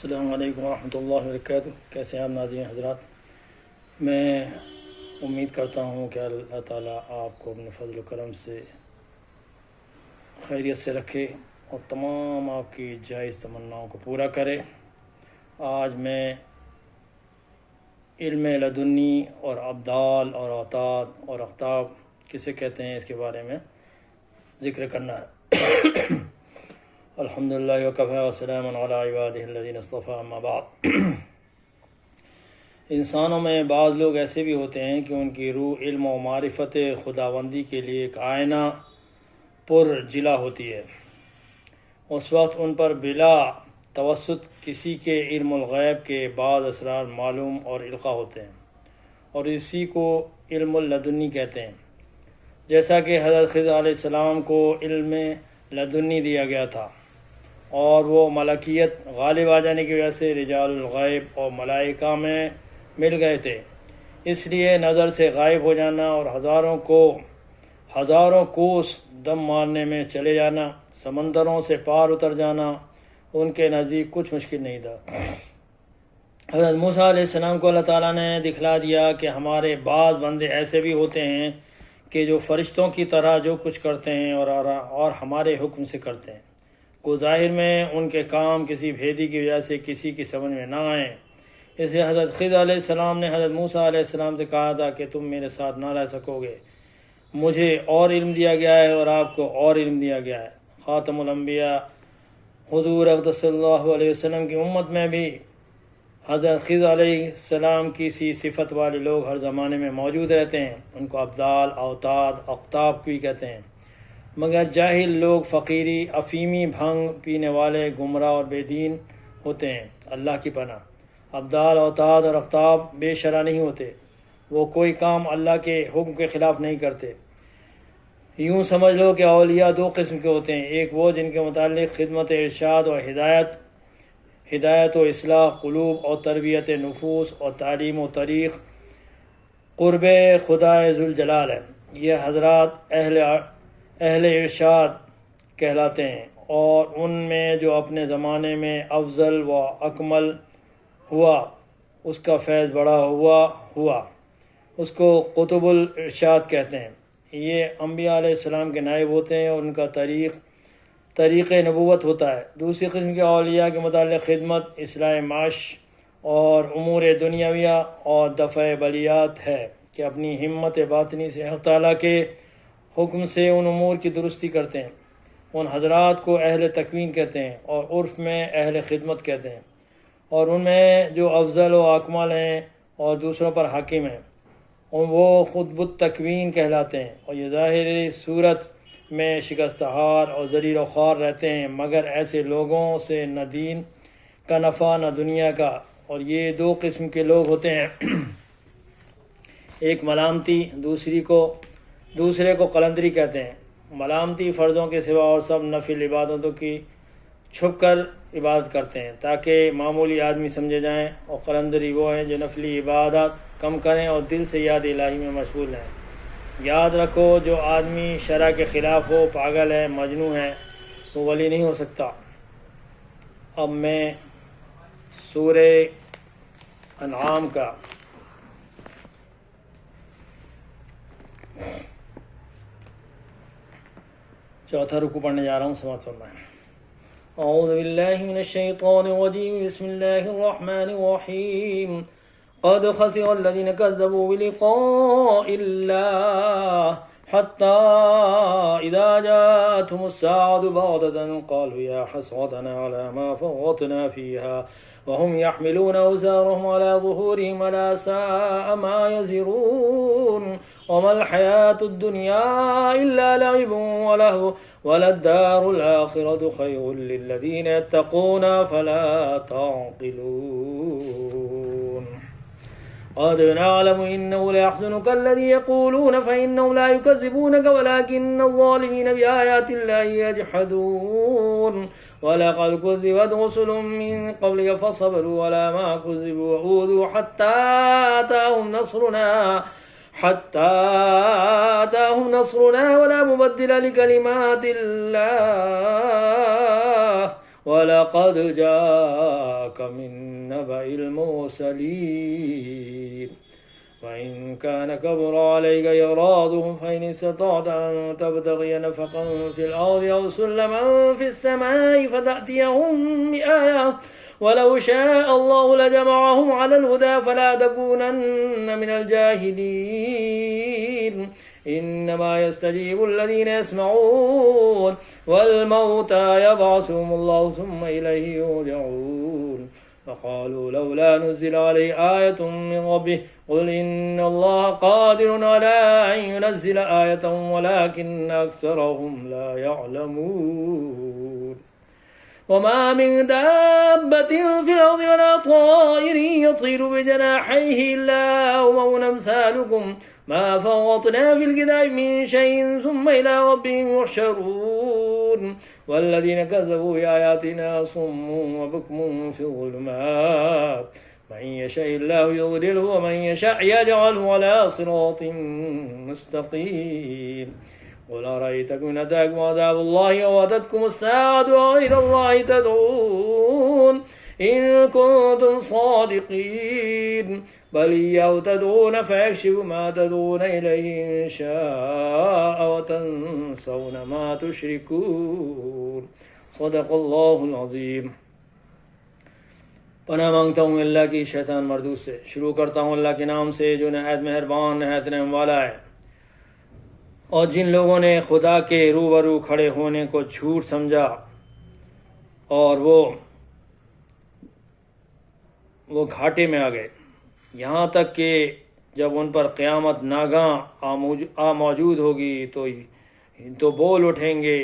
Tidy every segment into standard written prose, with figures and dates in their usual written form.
السلام علیکم ورحمۃ اللہ وبرکاتہ۔ کیسے ہیں آپ ناظرین حضرات؟ میں امید کرتا ہوں کہ اللہ تعالیٰ آپ کو اپنے فضل و کرم سے خیریت سے رکھے اور تمام آپ کی جائز تمناؤں کو پورا کرے۔ آج میں علم لدنی اور ابدال اور اوتاد اور اقطاب کسے کہتے ہیں اس کے بارے میں ذکر کرنا ہے۔ الحمدللہ وکفی وسلام علی عبادہ الذین اصطفی، اما بعد۔ انسانوں میں بعض لوگ ایسے بھی ہوتے ہیں کہ ان کی روح علم و معرفت خداوندی کے لیے ایک آئینہ پر جلا ہوتی ہے۔ اس وقت ان پر بلا توسط کسی کے علم الغیب کے بعض اسرار معلوم اور القاء ہوتے ہیں، اور اسی کو علم لدنی کہتے ہیں۔ جیسا کہ حضرت خضر علیہ السلام کو علم لدنی دیا گیا تھا، اور وہ ملکیت غالب آ جانے کی وجہ سے رجال الغیب اور ملائکہ میں مل گئے تھے۔ اس لیے نظر سے غائب ہو جانا اور ہزاروں کوس دم مارنے میں چلے جانا، سمندروں سے پار اتر جانا ان کے نزدیک کچھ مشکل نہیں تھا۔ حضرت موسیٰ علیہ السلام کو اللہ تعالیٰ نے دکھلا دیا کہ ہمارے بعض بندے ایسے بھی ہوتے ہیں کہ جو فرشتوں کی طرح جو کچھ کرتے ہیں اور ہمارے حکم سے کرتے ہیں، کو ظاہر میں ان کے کام کسی بھیدی کی وجہ سے کسی کی سمجھ میں نہ آئیں۔ اس لیے حضرت خضر علیہ السلام نے حضرت موسیٰ علیہ السلام سے کہا تھا کہ تم میرے ساتھ نہ رہ سکو گے، مجھے اور علم دیا گیا ہے اور آپ کو اور علم دیا گیا ہے۔ خاتم الانبیاء حضور اقدس صلی اللہ علیہ وسلم کی امت میں بھی حضرت خضر علیہ السلام کی سی صفت والے لوگ ہر زمانے میں موجود رہتے ہیں۔ ان کو ابدال، اوتاد، اقطاب بھی کہتے ہیں، مگر جاہل لوگ فقیری، افیمی، بھنگ پینے والے، گمراہ اور بے دین ہوتے ہیں۔ اللہ کی پناہ، ابدال، اوتاد اور اقطاب بے شرع نہیں ہوتے، وہ کوئی کام اللہ کے حکم کے خلاف نہیں کرتے۔ یوں سمجھ لو کہ اولیاء دو قسم کے ہوتے ہیں، ایک وہ جن کے متعلق خدمت ارشاد اور ہدایت و اصلاح قلوب اور تربیت نفوس اور تعلیم و طریق قرب خدا ذوالجلال ہے۔ یہ حضرات اہل ارشاد کہلاتے ہیں، اور ان میں جو اپنے زمانے میں افضل و اکمل ہوا، اس کا فیض بڑا ہوا اس کو قطب الارشاد کہتے ہیں۔ یہ انبیاء علیہ السلام کے نائب ہوتے ہیں اور ان کا طریق نبوت ہوتا ہے۔ دوسری قسم کے اولیاء کے متعلق خدمت، اصلاح معاش اور امور دنیاویہ اور دفع بلیات ہے کہ اپنی ہمت باطنی سے حق تعالیٰ کے حکم سے ان امور کی درستی کرتے ہیں۔ ان حضرات کو اہل تکوین کہتے ہیں اور عرف میں اہل خدمت کہتے ہیں، اور ان میں جو افضل و اکمل ہیں اور دوسروں پر حاکم ہیں وہ خود تکوین کہلاتے ہیں، اور یہ ظاہری صورت میں شکستہ ہار اور ذلیل و خوار رہتے ہیں، مگر ایسے لوگوں سے نہ دین کا نفع نہ دنیا کا۔ اور یہ دو قسم کے لوگ ہوتے ہیں، ایک ملامتی، دوسرے کو قلندری کہتے ہیں۔ ملامتی فرضوں کے سوا اور سب نفل عبادتوں کی چھپ کر عبادت کرتے ہیں تاکہ معمولی آدمی سمجھے جائیں، اور قلندری وہ ہیں جو نفلی عبادت کم کریں اور دل سے یاد الہی میں مشغول ہیں۔ یاد رکھو، جو آدمی شرع کے خلاف ہو، پاگل ہے، مجنون ہے، وہ ولی نہیں ہو سکتا۔ اب میں سورہ انعام کا چوتھا رکوع پڑھنے جا رہا ہوں، سماعت فرمائیں۔ اعوذ باللہ من الشیطان الرجیم، بسم اللہ الرحمن الرحیم۔ قد خسر الذين كذبوا بلقاء الله حتى إذا جاءتهم الساعة بغتة قالوا يا حسرتنا على ما فرطنا فيها وهم يحملون أوزارهم على ظهورهم ألا ساء ما يزرون وما الحياة الدنيا إلا لعب ولهو وللدار الآخرة خير للذين يتقون فلا تعقلون قد نعلم إنه ليحزنك الذي يقولون فإنهم لا يكذبونك ولكن الظالمين بآيات الله يجحدون ولقد كذبت رسل من قبلك فصبروا ولا ما كذبوا وأوذوا حتى أتاهم نصرنا ولا مبدل لكلمات الله وَلَقَدْ جَاءَكَ مِن نَّبَإِ الْمُرْسَلِينَ وَإِن كَانَ كَبُرَ عَلَيْكَ إِعْرَاضُهُمْ فَإِنِ اسْتَطَعْتَ أَن تَبْتَغِيَ نَفَقًا فِي الْأَرْضِ أَوْ سُلَّمًا فِي السَّمَاءِ فَتَأْتِيَهُم بِآيَةٍ وَلَوْ شَاءَ اللَّهُ لَجَمَعَهُمْ عَلَى الْهُدَى فَلَا تَكُونَنَّ مِنَ الْجَاهِلِينَ إِنَّمَا يَسْتَجِيبُ الَّذِينَ يَسْمَعُونَ وَالْمَوْتَى يَبْعَثُهُمُ اللَّهُ ثُمَّ إِلَيْهِ يُرْجَعُونَ وقالوا لولا نزل عليه آية من ربه قل إن الله قادر على أن ينزل آية ولكن أكثرهم لا يعلمون وما من دابة في الأرض ولا طائر يطير بجناحيه إلا أمم أمثالكم ما فرطنا في الكتاب من شيء ثم إلى ربهم يحشرون والذين كذبوا بآياتنا صم وبكم في الظلمات من يشاء الله يضلله ومن يشاء يجعله على صراط مستقيم قل أرأيتكم إن أتاكم عذاب الله أو أتتكم الساعة وغير الله تدعون إن كنتم صادقين بل إياه تدعون فيكشف ما تدعون إليه إن شاء وتنسون ما تشركون صدق اللہ العظیم۔ پناہ مانگتا ہوں اللہ کی شیطان مردود سے۔ شروع کرتا ہوں اللہ کے نام سے جو نہایت مہربان نہایت رحم والا ہے۔ اور جن لوگوں نے خدا کے روبرو کھڑے ہونے کو جھوٹ سمجھا اور وہ گھاٹے میں آ گئے، یہاں تک کہ جب ان پر قیامت ناگاں موجود ہوگی تو بول اٹھیں گے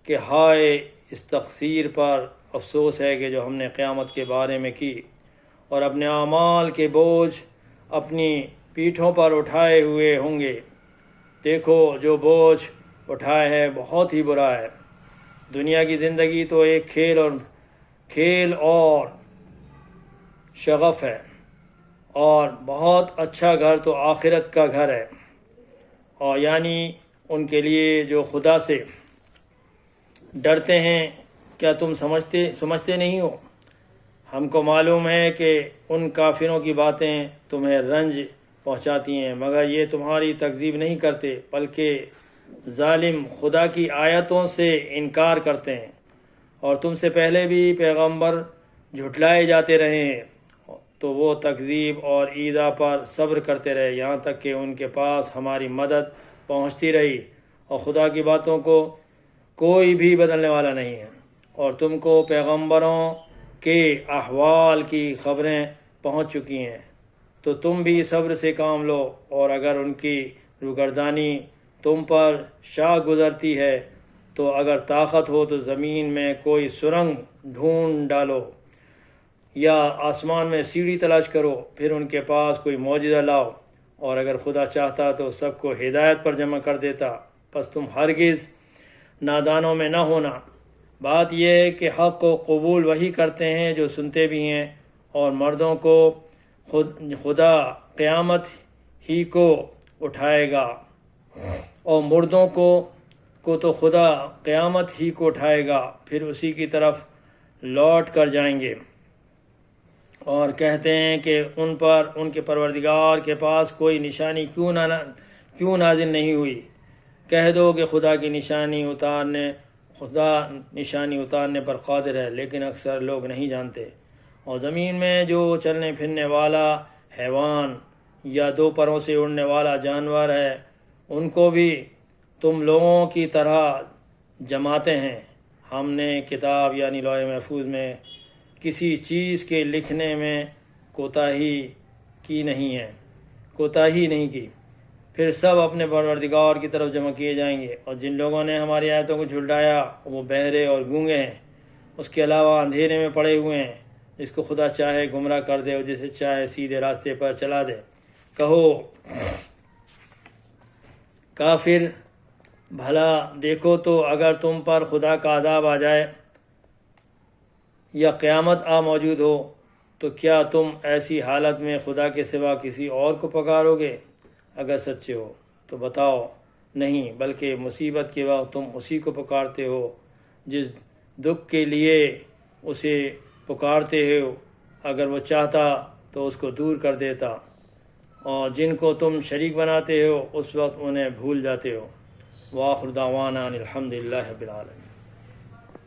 کہ ہائے اس تقصیر پر افسوس ہے کہ جو ہم نے قیامت کے بارے میں کی، اور اپنے اعمال کے بوجھ اپنی پیٹھوں پر اٹھائے ہوئے ہوں گے۔ دیکھو جو بوجھ اٹھائے ہے بہت ہی برا ہے۔ دنیا کی زندگی تو ایک کھیل اور شغف ہے، اور بہت اچھا گھر تو آخرت کا گھر ہے، اور یعنی ان کے لیے جو خدا سے ڈرتے ہیں۔ کیا تم سمجھتے نہیں ہو؟ ہم کو معلوم ہے کہ ان کافروں کی باتیں تمہیں رنج پہنچاتی ہیں، مگر یہ تمہاری تکذیب نہیں کرتے بلکہ ظالم خدا کی آیتوں سے انکار کرتے ہیں، اور تم سے پہلے بھی پیغمبر جھٹلائے جاتے رہے ہیں تو وہ تکذیب اور ایذا پر صبر کرتے رہے یہاں تک کہ ان کے پاس ہماری مدد پہنچتی رہی، اور خدا کی باتوں کو کوئی بھی بدلنے والا نہیں ہے۔ اور تم کو پیغمبروں کے احوال کی خبریں پہنچ چکی ہیں، تو تم بھی صبر سے کام لو، اور اگر ان کی روگردانی تم پر شاہ گزرتی ہے تو اگر طاقت ہو تو زمین میں کوئی سرنگ ڈھونڈ ڈالو یا آسمان میں سیڑھی تلاش کرو، پھر ان کے پاس کوئی معجزہ لاؤ، اور اگر خدا چاہتا تو سب کو ہدایت پر جمع کر دیتا، پس تم ہرگز نادانوں میں نہ ہونا۔ بات یہ ہے کہ حق کو قبول وہی کرتے ہیں جو سنتے بھی ہیں، اور مردوں کو خدا قیامت ہی کو اٹھائے گا، اور مردوں کو تو خدا قیامت ہی کو اٹھائے گا، پھر اسی کی طرف لوٹ کر جائیں گے۔ اور کہتے ہیں کہ ان پر ان کے پروردگار کے پاس کوئی نشانی کیوں نازل نہیں ہوئی؟ کہہ دو کہ خدا نشانی اتارنے پر قادر ہے، لیکن اکثر لوگ نہیں جانتے۔ اور زمین میں جو چلنے پھرنے والا حیوان یا دو پروں سے اڑنے والا جانور ہے، ان کو بھی تم لوگوں کی طرح جماتے ہیں۔ ہم نے کتاب یعنی لوح محفوظ میں کسی چیز کے لکھنے میں کوتاہی نہیں کی، پھر سب اپنے پروردگار کی طرف جمع کیے جائیں گے۔ اور جن لوگوں نے ہماری آیتوں کو جھٹلایا وہ بہرے اور گونگے ہیں، اس کے علاوہ اندھیرے میں پڑے ہوئے ہیں۔ جس کو خدا چاہے گمراہ کر دے اور جسے چاہے سیدھے راستے پر چلا دے۔ کہو کافر، بھلا دیکھو تو اگر تم پر خدا کا عذاب آ جائے یا قیامت موجود ہو تو کیا تم ایسی حالت میں خدا کے سوا کسی اور کو پکارو گے؟ اگر سچے ہو تو بتاؤ نہیں، بلکہ مصیبت کے وقت تم اسی کو پکارتے ہو دکھ کے لیے اسے پکارتے ہو، اگر وہ چاہتا تو اس کو دور کر دیتا، اور جن کو تم شریک بناتے ہو اس وقت انہیں بھول جاتے ہو۔ وآخر دعوانا ان الحمد للہ رب العالمین۔